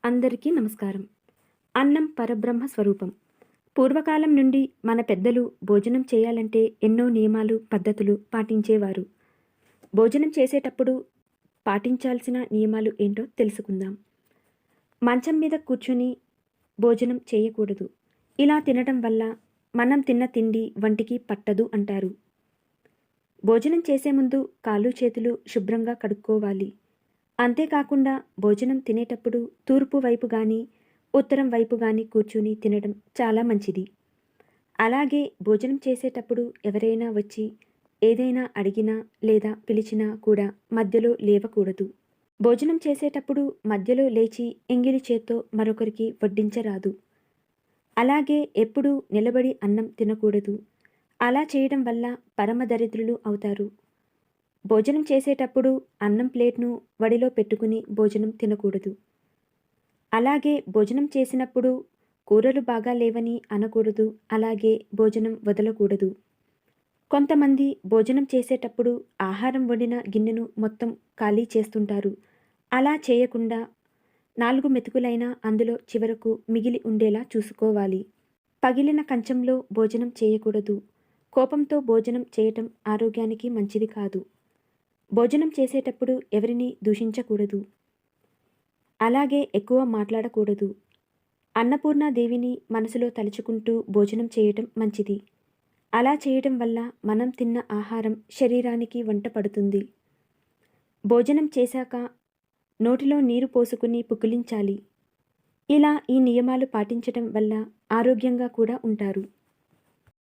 అందరికీ నమస్కారం. అన్నం పరబ్రహ్మ స్వరూపం. పూర్వకాలం నుండి మన పెద్దలు భోజనం చేయాలంటే ఎన్నో నియమాలు, పద్ధతులు పాటించేవారు. భోజనం చేసేటప్పుడు పాటించాల్సిన నియమాలు ఏంటో తెలుసుకుందాం. మంచం మీద కూర్చొని భోజనం చేయకూడదు. ఇలా తినడం వల్ల మనం తిన్న తిండి వంటికి పట్టదు అంటారు. భోజనం చేసే ముందు కాళ్ళు, చేతులు శుభ్రంగా కడుక్కోవాలి. అంతేకాకుండా భోజనం తినేటప్పుడు తూర్పు వైపు గాని, ఉత్తరం వైపు గాని కూర్చుని తినడం చాలా మంచిది. అలాగే భోజనం చేసేటప్పుడు ఎవరైనా వచ్చి ఏదైనా అడిగినా లేదా పిలిచినా కూడా మధ్యలో లేవకూడదు. భోజనం చేసేటప్పుడు మధ్యలో లేచి ఎంగిలి చేత్తో మరొకరికి వడ్డించరాదు. అలాగే ఎప్పుడూ నిలబడి అన్నం తినకూడదు. అలా చేయడం వల్ల పరమదరిద్రులు అవుతారు. భోజనం చేసేటప్పుడు అన్నం ప్లేట్‌ను వడిలో పెట్టుకుని భోజనం తినకూడదు. అలాగే భోజనం చేసినప్పుడు కూరలు బాగా లేవని అనకూడదు. అలాగే భోజనం వదలకూడదు. కొంతమంది భోజనం చేసేటప్పుడు ఆహారం వండిన గిన్నెను మొత్తం ఖాళీ చేస్తుంటారు. అలా చేయకుండా 4 మెతుకులైనా అందులో చివరకు మిగిలి ఉండేలా చూసుకోవాలి. పగిలిన కంచంలో భోజనం చేయకూడదు. కోపంతో భోజనం చేయటం ఆరోగ్యానికి మంచిది కాదు. భోజనం చేసేటప్పుడు ఎవరిని దూషించకూడదు. అలాగే ఎక్కువ మాట్లాడకూడదు. అన్నపూర్ణాదేవిని మనసులో తలుచుకుంటూ భోజనం చేయటం మంచిది. అలా చేయడం వల్ల మనం తిన్న ఆహారం శరీరానికి వంట పడుతుంది. భోజనం చేశాక నోటిలో నీరు పోసుకుని పుక్కిలించాలి. ఇలా ఈ నియమాలు పాటించటం వల్ల ఆరోగ్యంగా కూడా ఉంటారు.